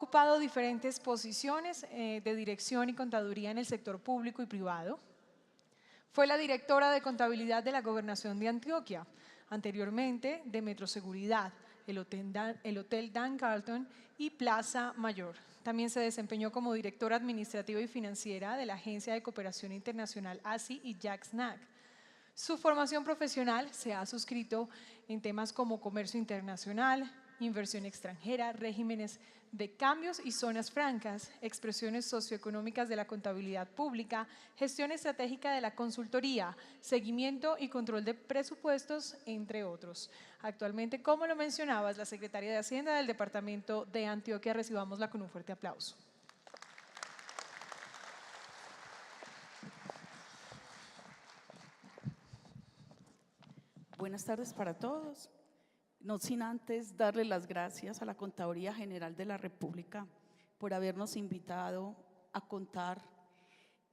ocupado diferentes posiciones de dirección y contaduría en el sector público y privado. Fue la directora de contabilidad de la Gobernación de Antioquia, anteriormente de Metroseguridad, el Hotel Dan Carlton y Plaza Mayor. También se desempeñó como directora administrativa y financiera de la Agencia de Cooperación Internacional ASI y Jack Snack. Su formación profesional se ha suscrito en temas como comercio internacional, inversión extranjera, regímenes de cambios y zonas francas, expresiones socioeconómicas de la contabilidad pública, gestión estratégica de la consultoría, seguimiento y control de presupuestos, entre otros. Actualmente, como lo mencionaba, es la secretaria de Hacienda del Departamento de Antioquia. Recibámosla con un fuerte aplauso. Buenas tardes para todos. No sin antes darle las gracias a la Contaduría General de la República por habernos invitado a contar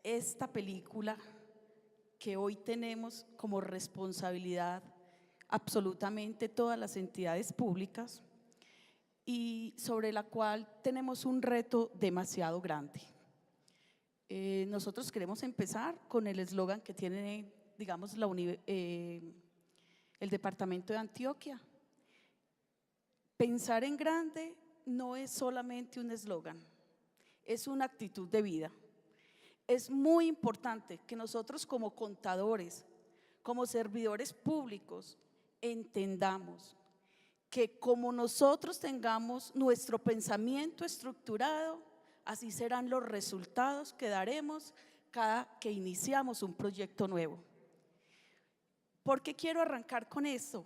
esta película que hoy tenemos como responsabilidad absolutamente todas las entidades públicas y sobre la cual tenemos un reto demasiado grande. Nosotros queremos empezar con el eslogan que tiene, digamos, el Departamento de Antioquia. Pensar en grande no es solamente un eslogan, es una actitud de vida. Es muy importante que nosotros como contadores, como servidores públicos, entendamos que como nosotros tengamos nuestro pensamiento estructurado, así serán los resultados que daremos cada que iniciamos un proyecto nuevo. ¿Por qué quiero arrancar con esto?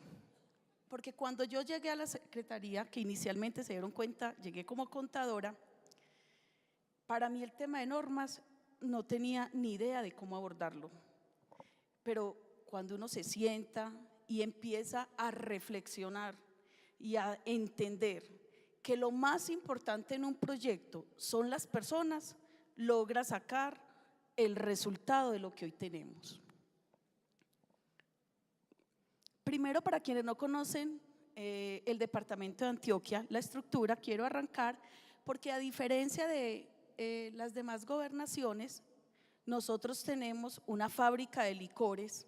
Porque cuando yo llegué a la secretaría, que inicialmente se dieron cuenta, llegué como contadora, para mí el tema de normas no tenía ni idea de cómo abordarlo. Pero cuando uno se sienta y empieza a reflexionar y a entender que lo más importante en un proyecto son las personas, logra sacar el resultado de lo que hoy tenemos. Primero, para quienes no conocen el Departamento de Antioquia, la estructura, quiero arrancar porque a diferencia de las demás gobernaciones, nosotros tenemos una fábrica de licores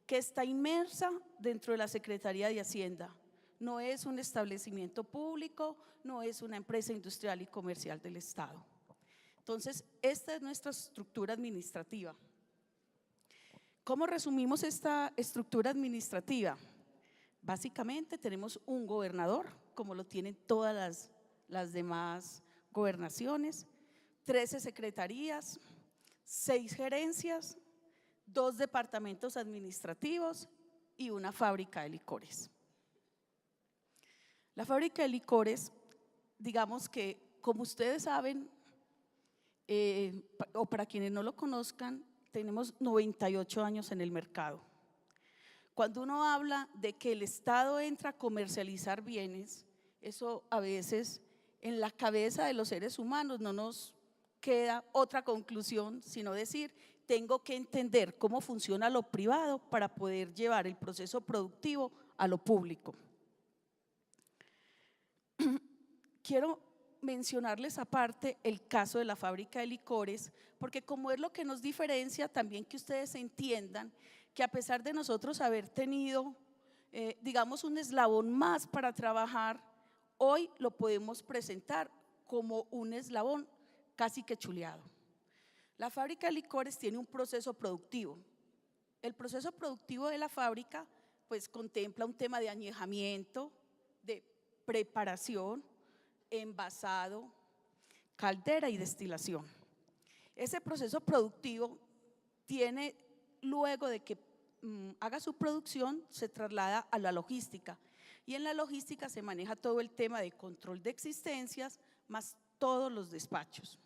que está inmersa dentro de la Secretaría de Hacienda. No es un establecimiento público, no es una empresa industrial y comercial del Estado. Entonces, esta es nuestra estructura administrativa. ¿Cómo resumimos esta estructura administrativa? Básicamente tenemos un gobernador, como lo tienen todas las demás gobernaciones, 13 secretarías, 6 gerencias, 2 departamentos administrativos y una fábrica de licores. La fábrica de licores, digamos que, como ustedes saben, o para quienes no lo conozcan, tenemos 98 años en el mercado. Cuando uno habla de que el Estado entra a comercializar bienes, eso a veces en la cabeza de los seres humanos no nos queda otra conclusión sino decir, tengo que entender cómo funciona lo privado para poder llevar el proceso productivo a lo público. Quiero mencionarles aparte el caso de la fábrica de licores, porque como es lo que nos diferencia, también que ustedes entiendan que a pesar de nosotros haber tenido, digamos, un eslabón más para trabajar, hoy lo podemos presentar como un eslabón casi que chuleado. La fábrica de licores tiene un proceso productivo. El proceso productivo de la fábrica pues contempla un tema de añejamiento, de preparación, envasado, caldera y destilación. Ese proceso productivo tiene, luego de que haga su producción, se traslada a la logística y en la logística se maneja todo el tema de control de existencias más todos los despachos.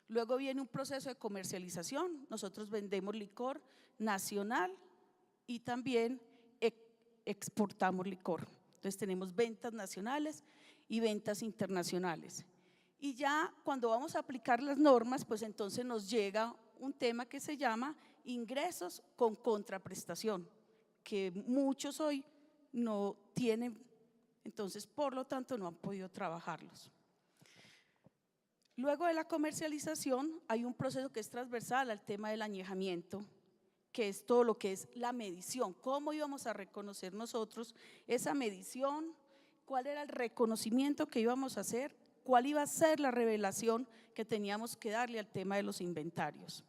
Luego viene un proceso de comercialización, nosotros vendemos licor nacional y también exportamos licor. Entonces tenemos ventas nacionales y ventas internacionales. Y ya cuando vamos a aplicar las normas, pues entonces nos llega un tema que se llama ingresos con contraprestación, que muchos hoy no tienen, entonces por lo tanto no han podido trabajarlos. Luego de la comercialización hay un proceso que es transversal al tema del añejamiento, que es todo lo que es la medición. ¿Cómo íbamos a reconocer nosotros esa medición? ¿Cuál era el reconocimiento que íbamos a hacer? ¿Cuál iba a ser la revelación que teníamos que darle al tema de los inventarios?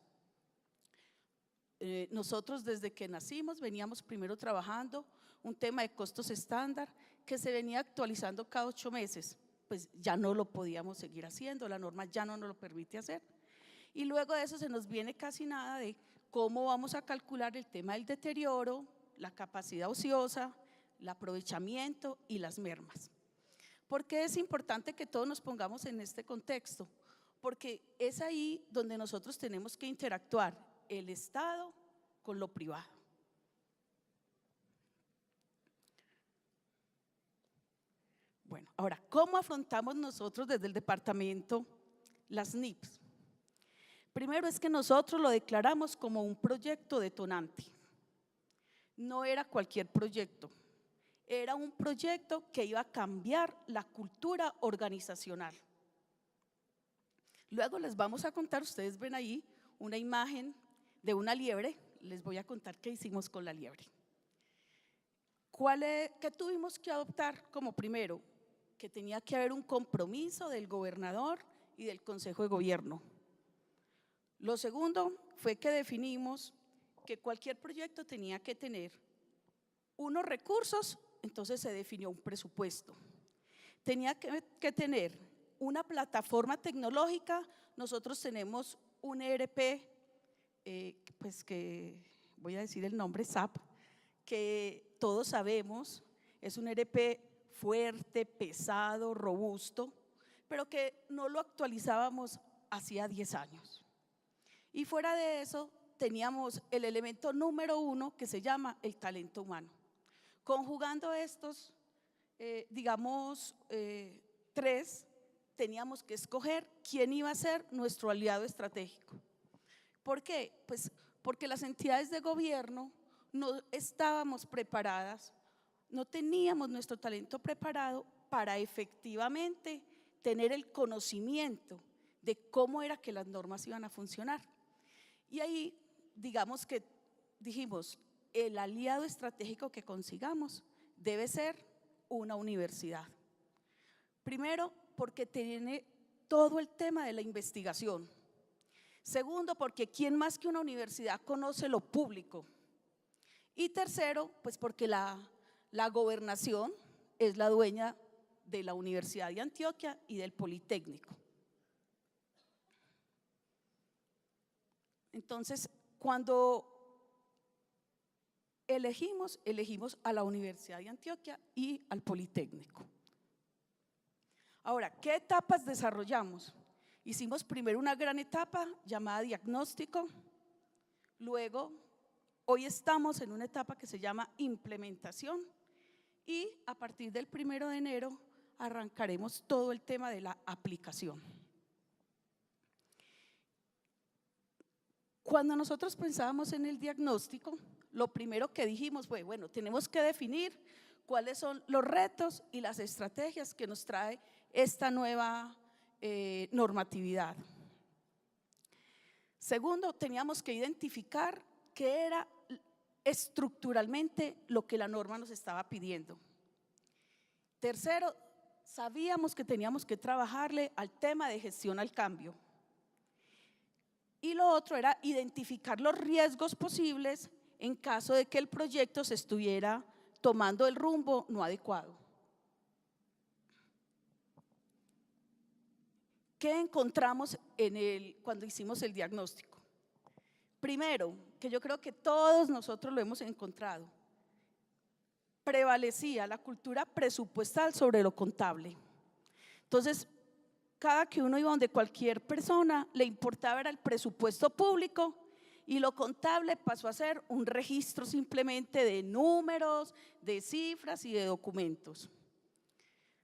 Nosotros desde que nacimos veníamos primero trabajando un tema de costos estándar que se venía actualizando cada 8 meses. Pues ya no lo podíamos seguir haciendo, la norma ya no nos lo permite hacer. Y luego de eso se nos viene casi nada de cómo vamos a calcular el tema del deterioro, la capacidad ociosa, el aprovechamiento y las mermas. ¿Por qué es importante que todos nos pongamos en este contexto? Porque es ahí donde nosotros tenemos que interactuar el Estado con lo privado. Bueno, ahora, ¿cómo afrontamos nosotros desde el departamento las NIPS? Primero es que nosotros lo declaramos como un proyecto detonante. No era cualquier proyecto, era un proyecto que iba a cambiar la cultura organizacional. Luego les vamos a contar, ustedes ven ahí una imagen de una liebre, les voy a contar qué hicimos con la liebre. ¿Qué tuvimos que adoptar como primero? Que tenía que haber un compromiso del gobernador y del Consejo de Gobierno. Lo segundo fue que definimos que cualquier proyecto tenía que tener unos recursos, entonces se definió un presupuesto. Tenía que tener una plataforma tecnológica, nosotros tenemos un ERP, pues que voy a decir el nombre, SAP, que todos sabemos, es un ERP fuerte, pesado, robusto, pero que no lo actualizábamos hacía 10 años. Y fuera de eso teníamos el elemento número 1 que se llama el talento humano. Conjugando estos, tres, teníamos que escoger quién iba a ser nuestro aliado estratégico. ¿Por qué? Pues porque las entidades de gobierno no estábamos preparadas, no teníamos nuestro talento preparado para efectivamente tener el conocimiento de cómo era que las normas iban a funcionar. Y ahí, digamos que dijimos, el aliado estratégico que consigamos debe ser una universidad. Primero, porque tiene todo el tema de la investigación. Segundo, porque ¿quién más que una universidad conoce lo público? Y tercero, pues porque la gobernación es la dueña de la Universidad de Antioquia y del Politécnico. Entonces, cuando elegimos a la Universidad de Antioquia y al Politécnico. Ahora, ¿qué etapas desarrollamos? Hicimos primero una gran etapa llamada diagnóstico, luego hoy estamos en una etapa que se llama implementación y a partir del 1 de enero arrancaremos todo el tema de la aplicación. Cuando nosotros pensábamos en el diagnóstico, lo primero que dijimos fue, bueno, tenemos que definir cuáles son los retos y las estrategias que nos trae esta nueva normatividad. Segundo, teníamos que identificar qué era estructuralmente lo que la norma nos estaba pidiendo. Tercero, sabíamos que teníamos que trabajarle al tema de gestión al cambio. Y lo otro era identificar los riesgos posibles en caso de que el proyecto se estuviera tomando el rumbo no adecuado. ¿Qué encontramos cuando hicimos el diagnóstico? Primero, que yo creo que todos nosotros lo hemos encontrado, prevalecía la cultura presupuestal sobre lo contable. Entonces, cada que uno iba donde cualquier persona, le importaba era el presupuesto público y lo contable pasó a ser un registro simplemente de números, de cifras y de documentos.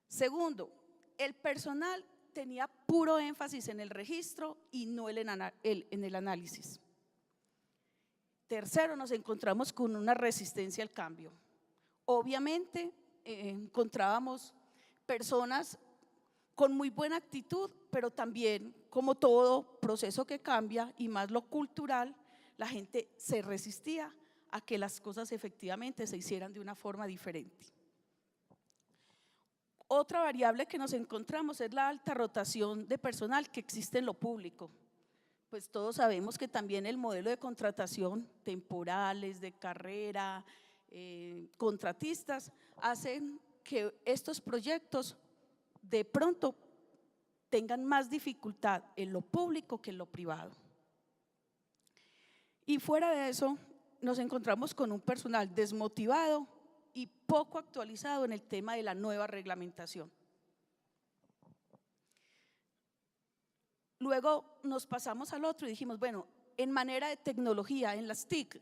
Segundo, el personal tenía puro énfasis en el registro y no en el análisis. Tercero, nos encontramos con una resistencia al cambio. Obviamente encontrábamos personas con muy buena actitud, pero también, como todo proceso que cambia, y más lo cultural, la gente se resistía a que las cosas efectivamente se hicieran de una forma diferente. Otra variable que nos encontramos es la alta rotación de personal que existe en lo público. Pues todos sabemos que también el modelo de contratación, temporales, de carrera, contratistas, hacen que estos proyectos de pronto tengan más dificultad en lo público que en lo privado. Y fuera de eso, nos encontramos con un personal desmotivado y poco actualizado en el tema de la nueva reglamentación. Luego nos pasamos al otro y dijimos, bueno, en manera de tecnología, en las TIC,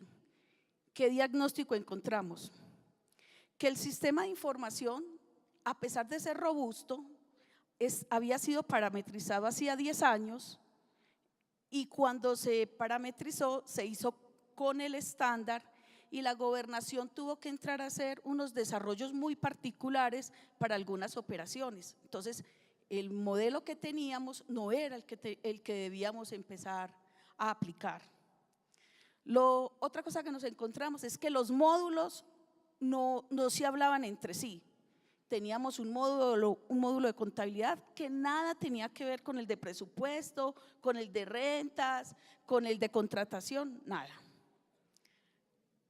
¿qué diagnóstico encontramos? Que el sistema de información, a pesar de ser robusto, había sido parametrizado hacía 10 años y cuando se parametrizó se hizo con el estándar y la gobernación tuvo que entrar a hacer unos desarrollos muy particulares para algunas operaciones. Entonces, el modelo que teníamos no era el que debíamos empezar a aplicar. Otra cosa que nos encontramos es que los módulos no se hablaban entre sí. Teníamos un módulo de contabilidad que nada tenía que ver con el de presupuesto, con el de rentas, con el de contratación, nada.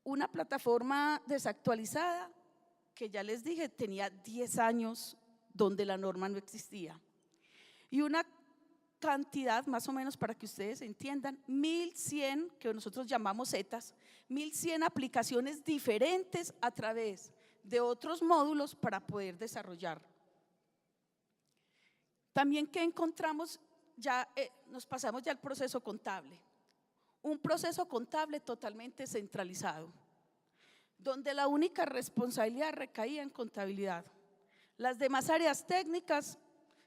Una plataforma desactualizada que ya les dije tenía 10 años donde la norma no existía. Y una cantidad, más o menos para que ustedes entiendan, 1100 que nosotros llamamos zetas, 1100 aplicaciones diferentes a través de otros módulos para poder desarrollar. También que encontramos, nos pasamos ya al proceso contable, un proceso contable totalmente centralizado, donde la única responsabilidad recaía en contabilidad. Las demás áreas técnicas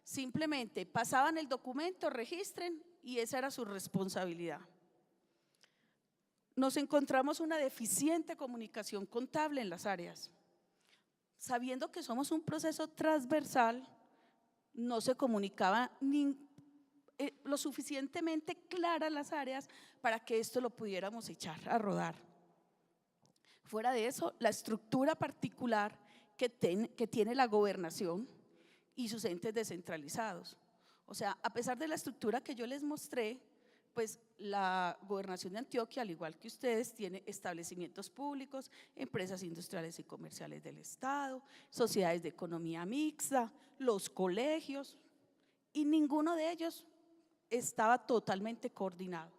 simplemente pasaban el documento, registren y esa era su responsabilidad. Nos encontramos una deficiente comunicación contable en las áreas. Sabiendo que somos un proceso transversal, no se comunicaba lo suficientemente claras las áreas para que esto lo pudiéramos echar a rodar. Fuera de eso, la estructura particular que tiene la gobernación y sus entes descentralizados. O sea, a pesar de la estructura que yo les mostré, pues la gobernación de Antioquia, al igual que ustedes, tiene establecimientos públicos, empresas industriales y comerciales del Estado, sociedades de economía mixta, los colegios, y ninguno de ellos estaba totalmente coordinado.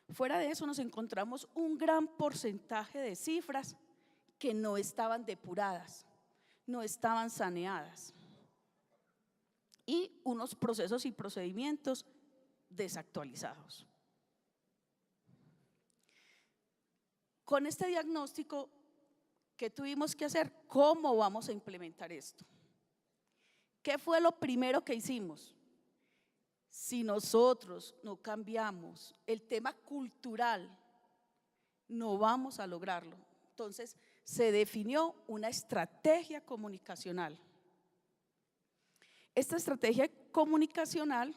Fuera de eso nos encontramos un gran porcentaje de cifras que no estaban depuradas, no estaban saneadas y unos procesos y procedimientos desactualizados. Con este diagnóstico, ¿qué tuvimos que hacer? ¿Cómo vamos a implementar esto? ¿Qué fue lo primero que hicimos? Si nosotros no cambiamos el tema cultural, no vamos a lograrlo. Entonces, se definió una estrategia comunicacional. Esta estrategia comunicacional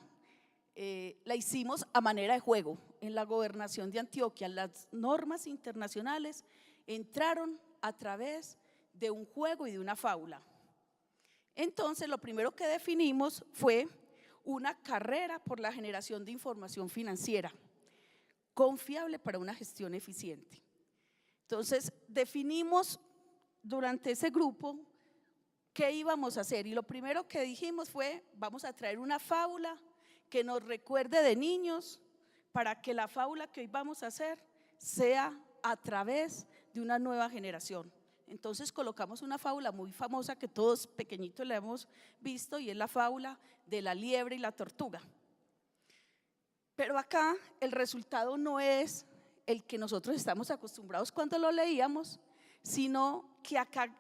la hicimos a manera de juego. En la gobernación de Antioquia, las normas internacionales entraron a través de un juego y de una fábula. Entonces, lo primero que definimos fue una carrera por la generación de información financiera confiable para una gestión eficiente. Entonces, definimos durante ese grupo qué íbamos a hacer y lo primero que dijimos fue: vamos a traer una fábula que nos recuerde de niños para que la fábula que hoy vamos a hacer sea a través de una nueva generación. Entonces colocamos una fábula muy famosa que todos pequeñitos la hemos visto y es la fábula de la liebre y la tortuga. Pero acá el resultado no es el que nosotros estamos acostumbrados cuando lo leíamos, sino que acá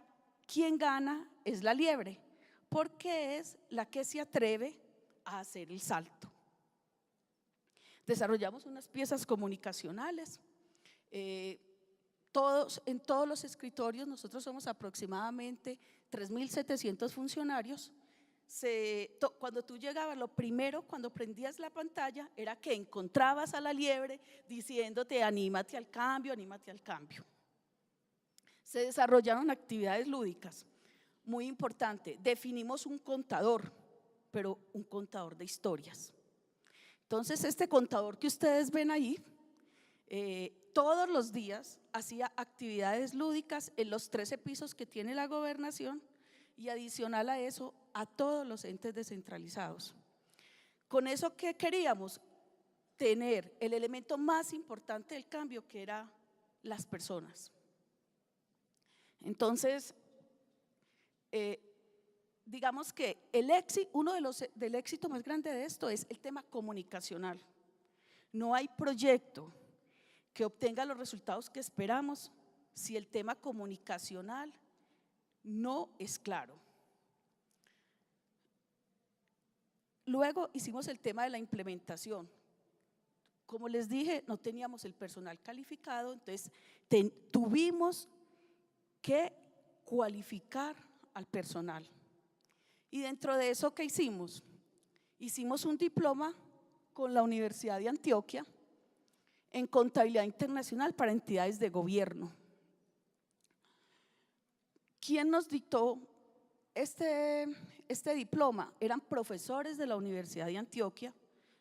quien gana es la liebre, porque es la que se atreve a hacer el salto. Desarrollamos unas piezas comunicacionales. En todos los escritorios, nosotros somos aproximadamente 3.700 funcionarios, cuando tú llegabas, lo primero cuando prendías la pantalla era que encontrabas a la liebre diciéndote anímate al cambio, anímate al cambio. Se desarrollaron actividades lúdicas, muy importante, definimos un contador, pero un contador de historias. Entonces este contador que ustedes ven ahí, todos los días hacía actividades lúdicas en los 13 pisos que tiene la gobernación y adicional a eso a todos los entes descentralizados. Con eso, ¿qué queríamos? Tener el elemento más importante del cambio, que era las personas. Entonces, digamos que uno del éxito más grande de esto es el tema comunicacional. No hay proyecto que obtenga los resultados que esperamos si el tema comunicacional no es claro. Luego hicimos el tema de la implementación. Como les dije, no teníamos el personal calificado, entonces tuvimos que cualificar al personal. Y dentro de eso, ¿qué hicimos? Hicimos un diploma con la Universidad de Antioquia en contabilidad internacional para entidades de gobierno. ¿Quién nos dictó este diploma? Eran profesores de la Universidad de Antioquia,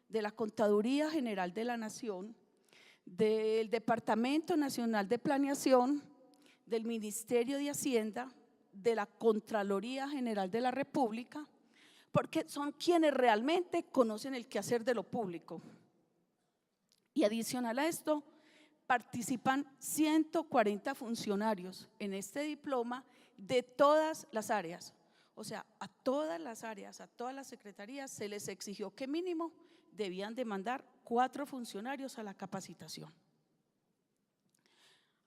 de la Contaduría General de la Nación, del Departamento Nacional de Planeación, del Ministerio de Hacienda, de la Contraloría General de la República, porque son quienes realmente conocen el quehacer de lo público. Y adicional a esto, participan 140 funcionarios en este diploma de todas las áreas. O sea, a todas las áreas, a todas las secretarías se les exigió que mínimo debían de mandar 4 funcionarios a la capacitación.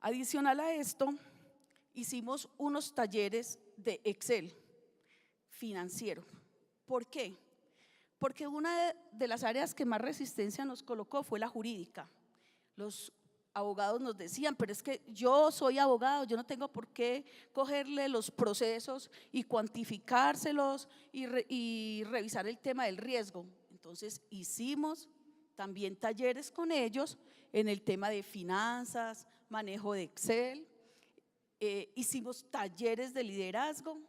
Adicional a esto, hicimos unos talleres de Excel financiero. ¿Por qué? Porque una de las áreas que más resistencia nos colocó fue la jurídica. Los abogados nos decían, pero es que yo soy abogado, yo no tengo por qué cogerle los procesos y cuantificárselos y revisar el tema del riesgo. Entonces hicimos también talleres con ellos en el tema de finanzas, manejo de Excel, hicimos talleres de liderazgo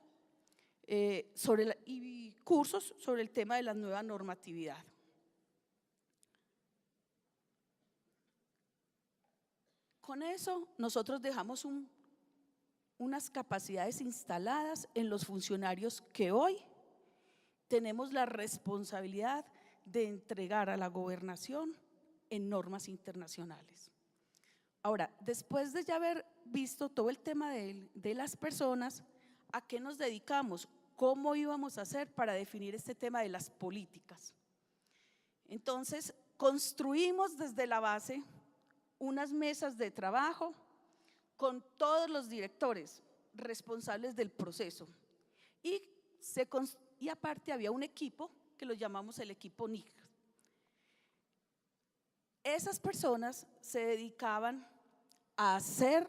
y cursos sobre el tema de la nueva normatividad. Con eso nosotros dejamos unas capacidades instaladas en los funcionarios que hoy tenemos la responsabilidad de entregar a la gobernación en normas internacionales. Ahora, después de ya haber visto todo el tema de las personas, ¿a qué nos dedicamos? ¿Cómo íbamos a hacer para definir este tema de las políticas? Entonces, construimos desde la base unas mesas de trabajo con todos los directores responsables del proceso y aparte había un equipo que lo llamamos el equipo NIC. Esas personas se dedicaban a hacer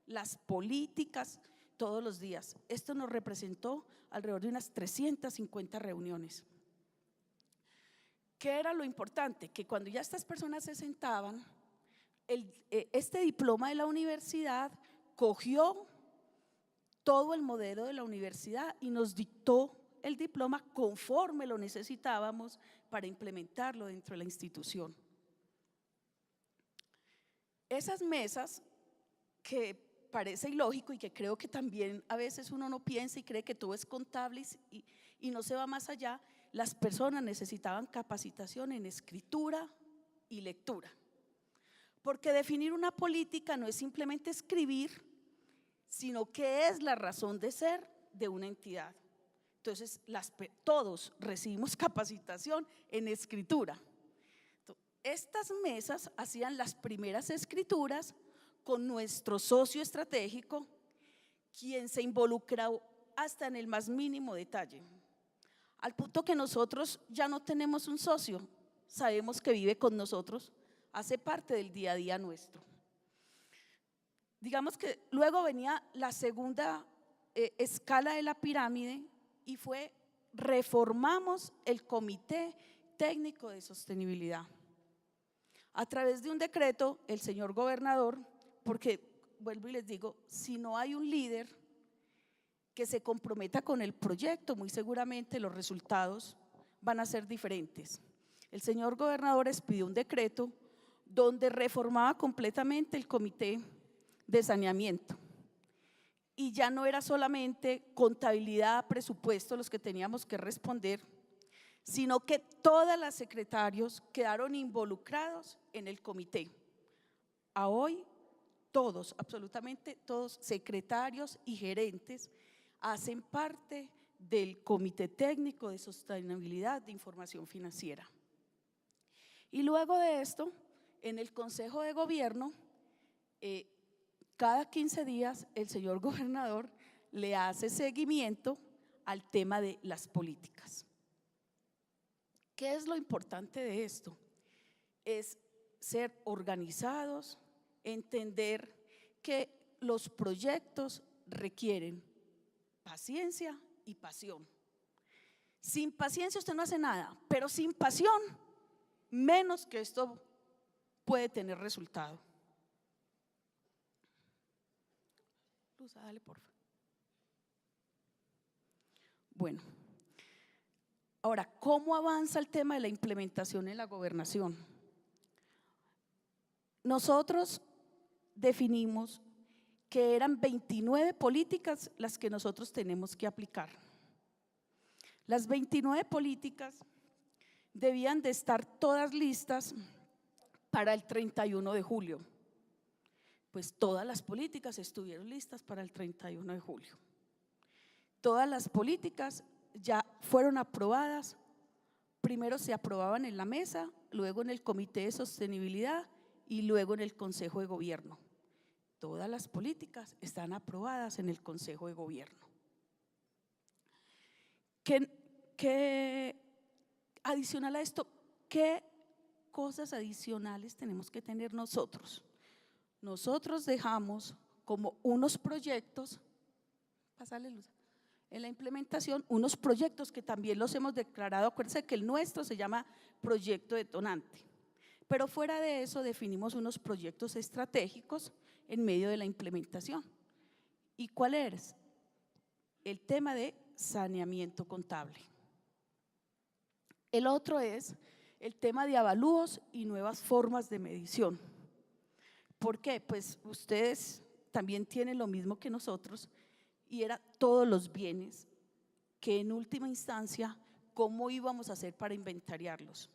las políticas todos los días. Esto nos representó alrededor de unas 350 reuniones. ¿Qué era lo importante? Que cuando ya estas personas se sentaban, este diploma de la universidad cogió todo el modelo de la universidad y nos dictó el diploma conforme lo necesitábamos para implementarlo dentro de la institución. Esas mesas, que parece ilógico y que creo que también a veces uno no piensa y cree que todo es contable y no se va más allá, las personas necesitaban capacitación en escritura y lectura. Porque definir una política no es simplemente escribir, sino que es la razón de ser de una entidad. Entonces, todos recibimos capacitación en escritura. Estas mesas hacían las primeras escrituras con nuestro socio estratégico, quien se involucró hasta en el más mínimo detalle, al punto que nosotros ya no tenemos un socio, sabemos que vive con nosotros, hace parte del día a día nuestro. Digamos que luego venía la segunda escala de la pirámide y fue reformamos el Comité Técnico de Sostenibilidad. A través de un decreto, el señor gobernador, porque vuelvo y les digo, si no hay un líder que se comprometa con el proyecto, muy seguramente los resultados van a ser diferentes. El señor gobernador expidió un decreto donde reformaba completamente el Comité de Saneamiento. Y ya no era solamente contabilidad, presupuesto los que teníamos que responder, sino que todas las secretarios quedaron involucrados en el comité. A hoy todos, absolutamente todos, secretarios y gerentes hacen parte del Comité Técnico de Sostenibilidad de Información Financiera. Y luego de esto, en el Consejo de Gobierno, cada 15 días el señor gobernador le hace seguimiento al tema de las políticas. ¿Qué es lo importante de esto? Es ser organizados, entender que los proyectos requieren paciencia y pasión. Sin paciencia usted no hace nada, pero sin pasión, menos que esto puede tener resultado. Luz, dale por favor. Bueno, ahora, ¿cómo avanza el tema de la implementación en la gobernación? Nosotros definimos que eran 29 políticas las que nosotros tenemos que aplicar. Las 29 políticas debían de estar todas listas para el 31 de julio. Pues todas las políticas estuvieron listas para el 31 de julio. Todas las políticas ya fueron aprobadas. Primero se aprobaban en la mesa, luego en el Comité de Sostenibilidad y luego en el Consejo de Gobierno. Todas las políticas están aprobadas en el Consejo de Gobierno. ¿Qué adicional a esto? ¿Qué cosas adicionales tenemos que tener nosotros? Nosotros dejamos como unos proyectos, pasarle luz, en la implementación, unos proyectos que también los hemos declarado. Acuérdense que el nuestro se llama proyecto detonante, pero fuera de eso definimos unos proyectos estratégicos en medio de la implementación. ¿Y cuál es? El tema de saneamiento contable. El otro es el tema de avalúos y nuevas formas de medición. ¿Por qué? Pues ustedes también tienen lo mismo que nosotros, y era todos los bienes que en última instancia, ¿cómo íbamos a hacer para inventariarlos?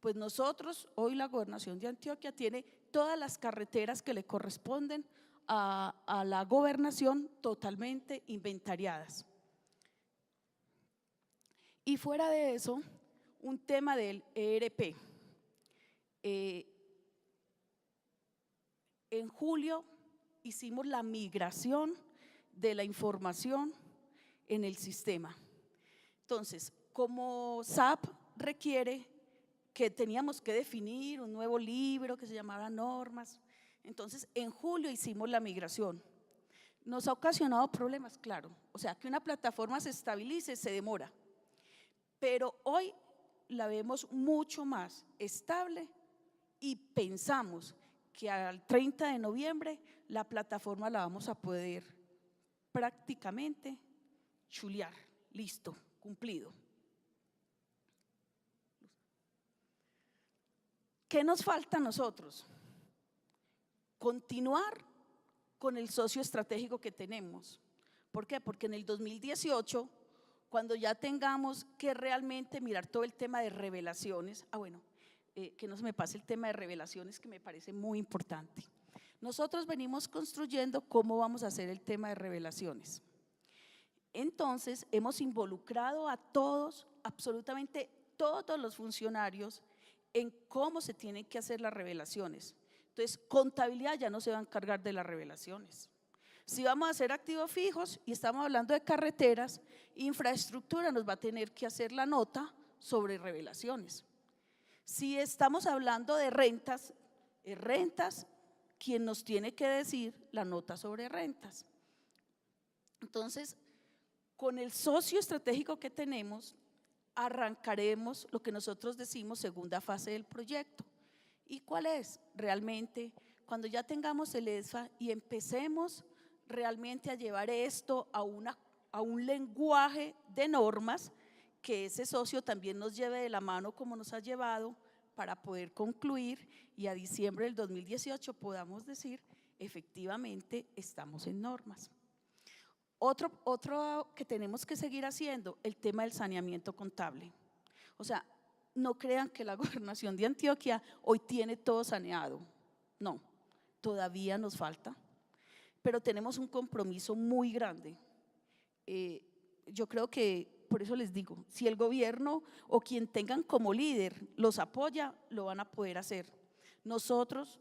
Pues nosotros, hoy la Gobernación de Antioquia tiene todas las carreteras que le corresponden a la gobernación totalmente inventariadas. Y fuera de eso, un tema del ERP. En julio hicimos la migración de la información en el sistema. Entonces, como SAP requiere que teníamos que definir un nuevo libro que se llamara normas, entonces en julio hicimos la migración. Nos ha ocasionado problemas, claro, o sea, que una plataforma se estabilice se demora, pero hoy la vemos mucho más estable y pensamos que al 30 de noviembre la plataforma la vamos a poder prácticamente chulear, listo, cumplido. ¿Qué nos falta a nosotros? Continuar con el socio estratégico que tenemos. ¿Por qué? Porque en el 2018, cuando ya tengamos que realmente mirar todo el tema de revelaciones, que no se me pase el tema de revelaciones, que me parece muy importante. Nosotros venimos construyendo cómo vamos a hacer el tema de revelaciones. Entonces hemos involucrado a todos, absolutamente todos los funcionarios en cómo se tienen que hacer las revelaciones. Entonces, contabilidad ya no se va a encargar de las revelaciones. Si vamos a hacer activos fijos y estamos hablando de carreteras, infraestructura nos va a tener que hacer la nota sobre revelaciones. Si estamos hablando de rentas, quien nos tiene que decir la nota sobre rentas. Entonces, Con el socio estratégico que tenemos, arrancaremos lo que nosotros decimos segunda fase del proyecto. ¿Y cuál es? Realmente, cuando ya tengamos el ESFA y empecemos realmente a llevar esto a un lenguaje de normas, que ese socio también nos lleve de la mano como nos ha llevado para poder concluir y a diciembre del 2018 podamos decir efectivamente estamos en normas. Otro que tenemos que seguir haciendo, el tema del saneamiento contable. O sea, no crean que la Gobernación de Antioquia hoy tiene todo saneado. No, todavía nos falta, pero tenemos un compromiso muy grande. Yo creo que, por eso les digo, si el gobierno o quien tengan como líder los apoya, lo van a poder hacer. Nosotros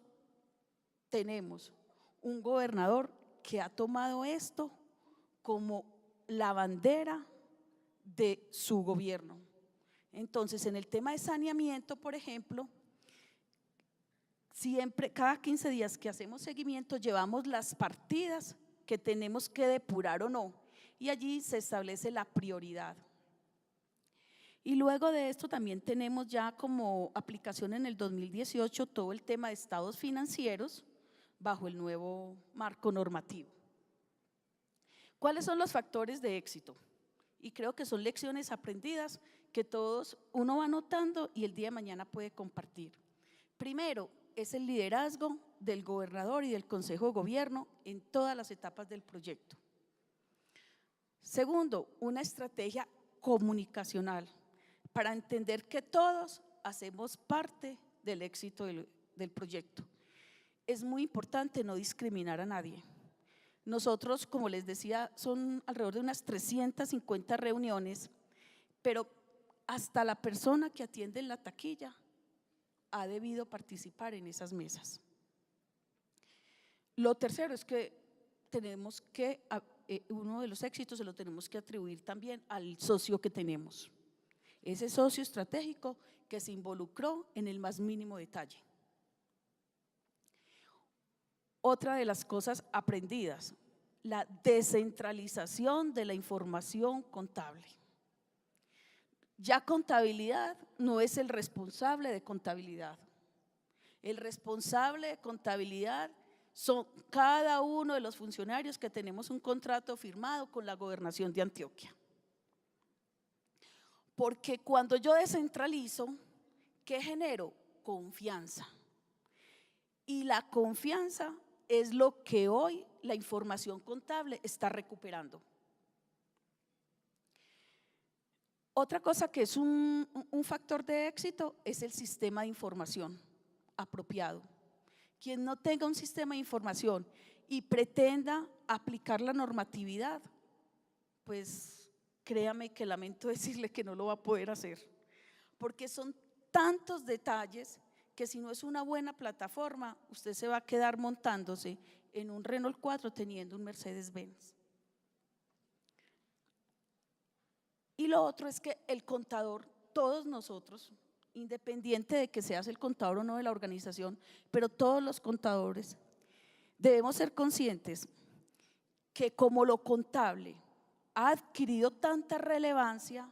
tenemos un gobernador que ha tomado esto como la bandera de su gobierno. Entonces, en el tema de saneamiento, por ejemplo, siempre, cada 15 días que hacemos seguimiento, llevamos las partidas que tenemos que depurar o no, y allí se establece la prioridad. Y luego de esto también tenemos ya como aplicación en el 2018 todo el tema de estados financieros bajo el nuevo marco normativo. ¿Cuáles son los factores de éxito? Y creo que son lecciones aprendidas que todos uno va notando y el día de mañana puede compartir. Primero, es el liderazgo del gobernador y del Consejo de Gobierno en todas las etapas del proyecto. Segundo, una estrategia comunicacional para entender que todos hacemos parte del éxito del proyecto. Es muy importante no discriminar a nadie. Nosotros, como les decía, son alrededor de unas 350 reuniones, pero hasta la persona que atiende en la taquilla ha debido participar en esas mesas. Lo tercero es que tenemos que, uno de los éxitos se lo tenemos que atribuir también al socio que tenemos, ese socio estratégico que se involucró en el más mínimo detalle. Otra de las cosas aprendidas, la descentralización de la información contable. Ya contabilidad no es el responsable de contabilidad. El responsable de contabilidad son cada uno de los funcionarios que tenemos un contrato firmado con la Gobernación de Antioquia. Porque cuando yo descentralizo, ¿qué genero? Confianza. Y la confianza es lo que hoy la información contable está recuperando. Otra cosa que es un factor de éxito es el sistema de información apropiado. Quien no tenga un sistema de información y pretenda aplicar la normatividad, pues créame que lamento decirle que no lo va a poder hacer, porque son tantos detalles que si no es una buena plataforma, usted se va a quedar montándose en un Renault 4 teniendo un Mercedes-Benz. Y lo otro es que el contador, todos nosotros, independiente de que seas el contador o no de la organización, pero todos los contadores debemos ser conscientes que como lo contable ha adquirido tanta relevancia,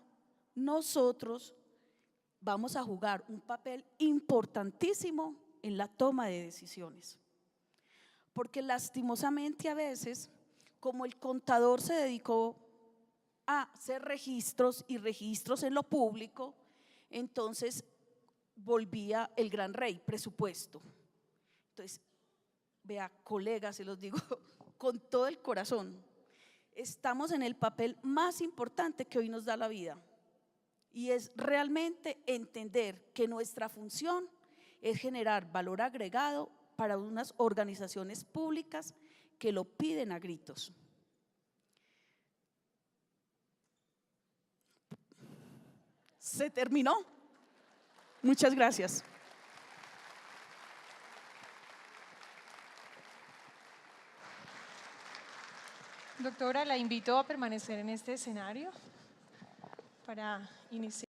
nosotros vamos a jugar un papel importantísimo en la toma de decisiones. Porque lastimosamente a veces, como el contador se dedicó a hacer registros y registros en lo público, entonces volvía el gran rey, presupuesto. Entonces, vea, colegas, se los digo con todo el corazón, estamos en el papel más importante que hoy nos da la vida y es realmente entender que nuestra función es generar valor agregado para unas organizaciones públicas que lo piden a gritos. Se terminó. Muchas gracias. Doctora, la invito a permanecer en este escenario para iniciar.